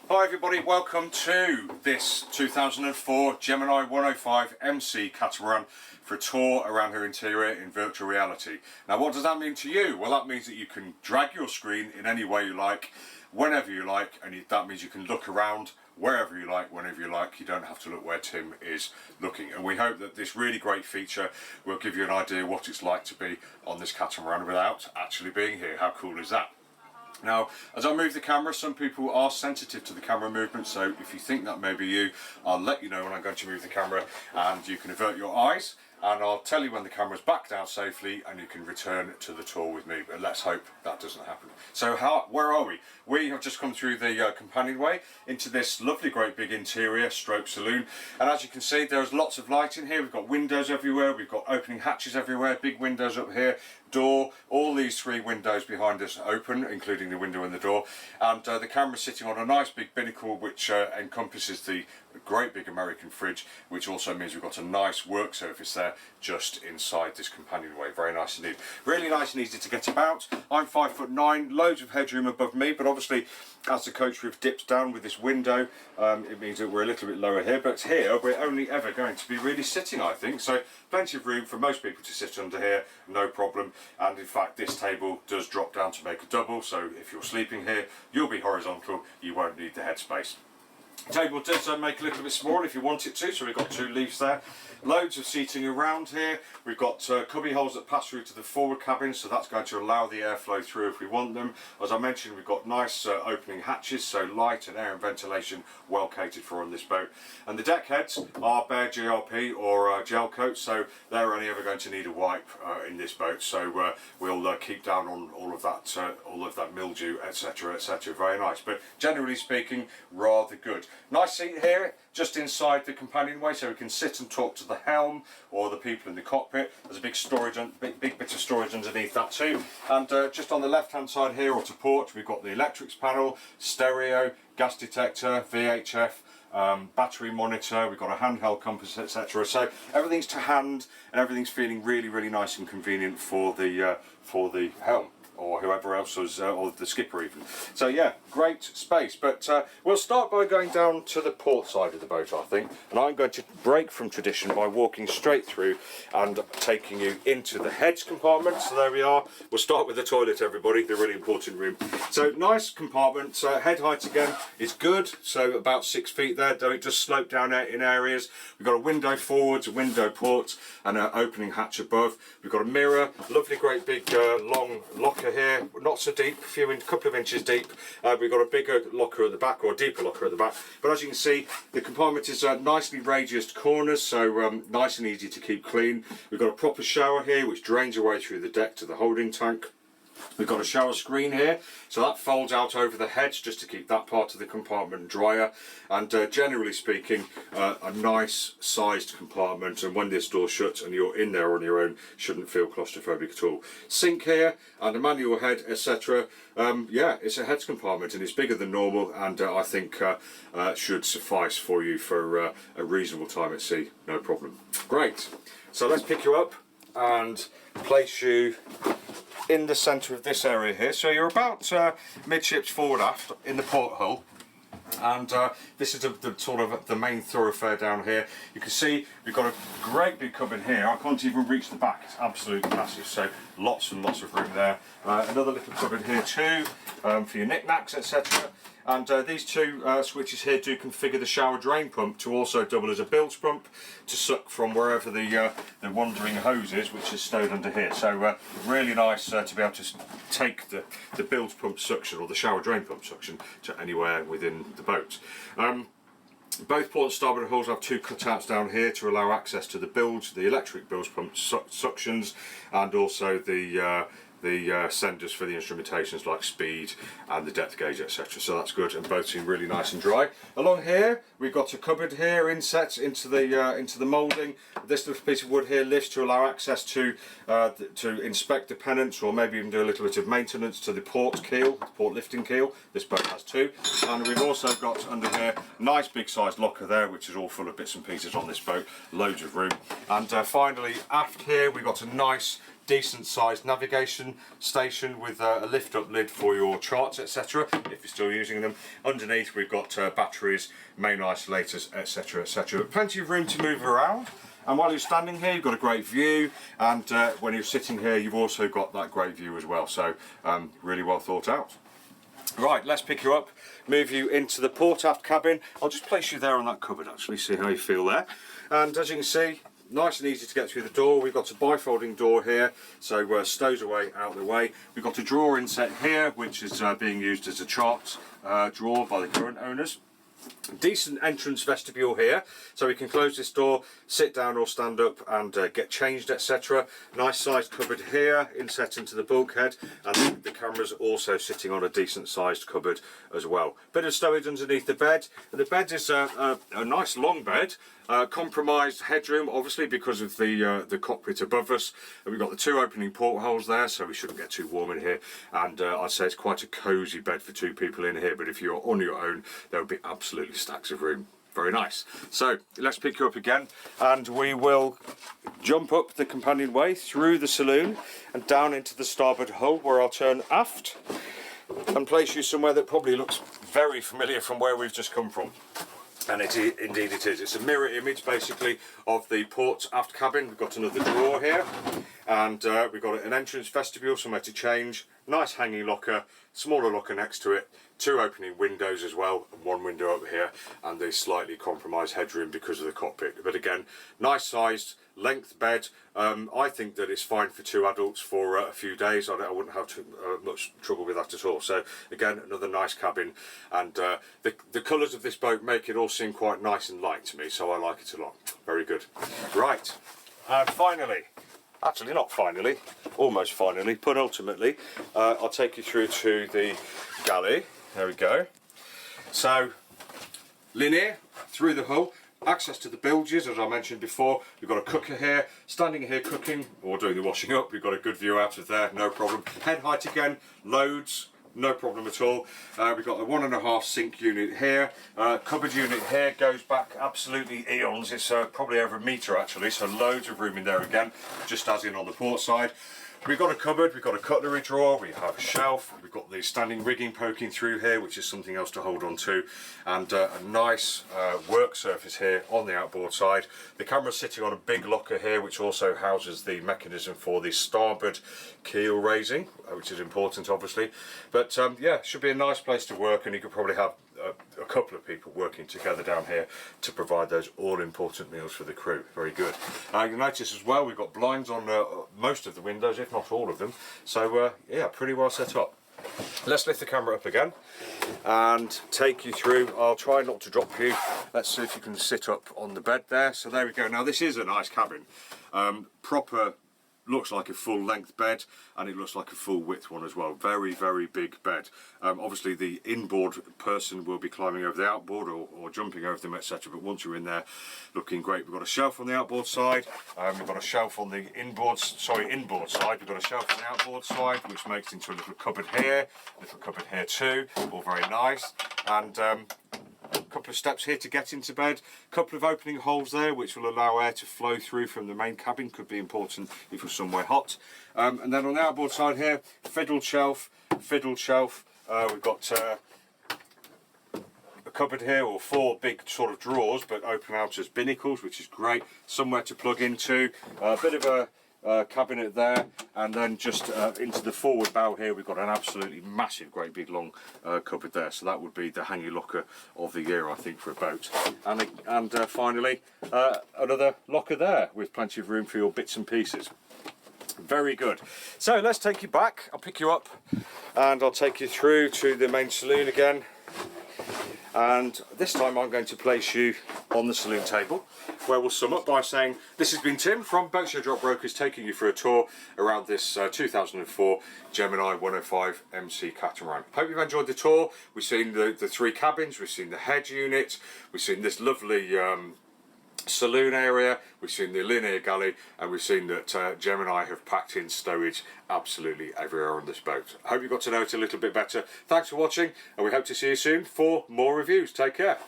Hi everybody, welcome to this 2004 Gemini 105 MC Catamaran for a tour around her interior in virtual reality. Now what does that mean to you? Well, that means that you can drag your screen in any way you like, whenever you like, and that means you can look around wherever you like, whenever you like. You don't have to look where Tim is looking. And we hope that this really great feature will give you an idea what it's like to be on this catamaran without actually being here. How cool is that? Now, as I move the camera, some people are sensitive to the camera movement, so if you think that may be you, I'll let you know when I'm going to move the camera, and you can avert your eyes, and I'll tell you when the camera's back down safely and you can return to the tour with me. But let's hope that doesn't happen. So where are we? We have just come through the companionway into this lovely great big interior stroke saloon, and as you can see there's lots of light in here. We've got windows everywhere, we've got opening hatches everywhere, big windows up here, door, all these three windows behind us open, including the window and the door, and the camera's sitting on a nice big binnacle which encompasses the great big American fridge, which also means we've got a nice work surface there just inside this companionway. Very nice indeed. Really nice and easy to get about. I'm 5'9", loads of headroom above me, but obviously as the coach roof dips down with this window, it means that we're a little bit lower here, but here we're only ever going to be really sitting, I think, so plenty of room for most people to sit under here, no problem. And in fact this table does drop down to make a double, so if you're sleeping here you'll be horizontal, you won't need the headspace. Table does make a little bit smaller if you want it to, so we've got two leaves there. Loads of seating around here. We've got cubby holes that pass through to the forward cabin, so that's going to allow the airflow through if we want them. As I mentioned, we've got nice opening hatches, so light and air and ventilation well catered for on this boat. And the deck heads are bare GRP or gel coat, so they're only ever going to need a wipe in this boat. So we'll keep down on all of that mildew, etc., etc. Very nice, but generally speaking, rather good. Nice seat here, just inside the companionway, so we can sit and talk to the helm or the people in the cockpit. There's a big storage, big bit of storage underneath that too. And just on the left-hand side here, or to port, we've got the electrics panel, stereo, gas detector, VHF, battery monitor. We've got a handheld compass, etc. So everything's to hand, and everything's feeling really, really nice and convenient for the helm, or whoever else was, or the skipper even. So yeah, great space. But we'll start by going down to the port side of the boat, I think, and I'm going to break from tradition by walking straight through and taking you into the heads compartment. So there we are. We'll start with the toilet, everybody, the really important room. So nice compartment. Head height again is good, so about 6 feet there, though it does slope down in areas. We've got a window forwards, a window port, and an opening hatch above. We've got a mirror, lovely great big long locker here, not so deep, a couple of inches deep. We've got a bigger locker at the back, or a deeper locker at the back, but as you can see the compartment is nicely radiused corners, so nice and easy to keep clean. We've got a proper shower here which drains away through the deck to the holding tank. We've got a shower screen here, so that folds out over the heads just to keep that part of the compartment drier, and generally speaking a nice sized compartment, and when this door shuts and you're in there on your own, shouldn't feel claustrophobic at all. Sink here and a manual head, etc. Yeah, it's a heads compartment and it's bigger than normal, and I think should suffice for you for a reasonable time at sea, no problem. Great, so let's pick you up and place you in the centre of this area here. So you're about midships forward aft in the porthole, and this is the sort of the main thoroughfare down here. You can see we've got a great big cupboard here. I can't even reach the back, it's absolutely massive, so lots and lots of room there. Another little cupboard here too, for your knickknacks, etc. And these two switches here do configure the shower drain pump to also double as a bilge pump to suck from wherever the wandering hose is, which is stowed under here. So really nice to be able to take the bilge pump suction, or the shower drain pump suction, to anywhere within the boat. Both port and starboard hulls have two cutouts down here to allow access to the electric bilge pump suctions, and also the senders for the instrumentations like speed and the depth gauge, etc. So that's good, and both seem really nice and dry. Along here we've got a cupboard here inset into the moulding. This little piece of wood here lifts to allow access to inspect the pennants, or maybe even do a little bit of maintenance to the port keel, the port lifting keel. This boat has two. And we've also got under here nice big sized locker there, which is all full of bits and pieces on this boat, loads of room. And finally aft here we've got a nice decent sized navigation station with a lift up lid for your charts, etc. if you're still using them. Underneath we've got batteries, main isolators, etc, etc. Plenty of room to move around. And while you're standing here, you've got a great view, and when you're sitting here, you've also got that great view as well. So really well thought out. Right, let's pick you up, move you into the port aft cabin. I'll just place you there on that cupboard actually, see how you feel there. And as you can see, nice and easy to get through the door. We've got a bifolding door here, so stows away out the way. We've got a drawer inset here, which is being used as a chart drawer by the current owners. Decent entrance vestibule here, so we can close this door, sit down or stand up and get changed, etc. Nice sized cupboard here, inset into the bulkhead, and the camera's also sitting on a decent sized cupboard as well. Bit of stowage underneath the bed, and the bed is a nice long bed. Compromised headroom, obviously, because of the cockpit above us. And we've got the 2 opening portholes there, so we shouldn't get too warm in here. And I'd say it's quite a cosy bed for 2 people in here, but if you're on your own, there would be absolutely stacks of room. Very nice. So let's pick you up again, and we will jump up the companionway through the saloon and down into the starboard hull, where I'll turn aft and place you somewhere that probably looks very familiar from where we've just come from. And indeed it is. It's a mirror image basically of the port aft cabin. We've got another drawer here, and we've got an entrance vestibule, somewhere to change, nice hanging locker, smaller locker next to it, 2 opening windows as well, and 1 window up here, and the slightly compromised headroom because of the cockpit. But again, nice sized length bed. I think that it's fine for 2 adults for a few days. I wouldn't have much trouble with that at all. So again, another nice cabin, and the colours of this boat make it all seem quite nice and light to me, so I like it a lot. Very good. Right, and finally, actually not finally, almost finally, but ultimately, I'll take you through to the galley. There we go. So linear through the hull. Access to the bilges, as I mentioned before. We've got a cooker here, standing here cooking or doing the washing up. We've got a good view out of there, no problem. Head height again, loads, no problem at all. We've got the 1.5 sink unit here. Cupboard unit here goes back absolutely eons. It's probably over 1 metre actually, so loads of room in there again, just as in on the port side. We've got a cupboard, we've got a cutlery drawer, we have a shelf, we've got the standing rigging poking through here, which is something else to hold on to, and a nice work surface here on the outboard side. The camera's sitting on a big locker here, which also houses the mechanism for the starboard keel raising, which is important obviously. But yeah, should be a nice place to work, and you could probably have a couple of people working together down here to provide those all-important meals for the crew. Very good. You'll notice as well we've got blinds on most of the windows, if not all of them. So yeah, pretty well set up. Let's lift the camera up again and take you through. I'll try not to drop you. Let's see if you can sit up on the bed there. So there we go. Now this is a nice cabin. Proper, looks like a full length bed, and it looks like a full width one as well. Very, very big bed. Obviously the inboard person will be climbing over the outboard or jumping over them, etc. But once you're in there, looking great. We've got a shelf on the outboard side. We've got a shelf on the inboard side. We've got a shelf on the outboard side, which makes into a little cupboard here, too. All very nice. And a couple of steps here to get into bed, a couple of opening holes there which will allow air to flow through from the main cabin, could be important if you're somewhere hot. And then on the outboard side here, fiddle shelf. We've got a cupboard here, or 4 big sort of drawers, but open out as binnacles, which is great. Somewhere to plug into, a bit of a cabinet there, and then just into the forward bow here we've got an absolutely massive, great big long cupboard there. So that would be the hanging locker of the year, I think, for a boat. And finally another locker there with plenty of room for your bits and pieces. Very good. So let's take you back. I'll pick you up and I'll take you through to the main saloon again. And this time I'm going to place you on the saloon table, where we'll sum up by saying this has been Tim from Boatshed Yacht Brokers, taking you for a tour around this 2004 Gemini 105 MC Catamaran. Hope you've enjoyed the tour. We've seen the 3 cabins, we've seen the head unit, we've seen this lovely saloon area, we've seen the linear galley, and we've seen that Gemini have packed in stowage absolutely everywhere on this boat. I hope you got to know it a little bit better. Thanks for watching, and we hope to see you soon for more reviews. Take care.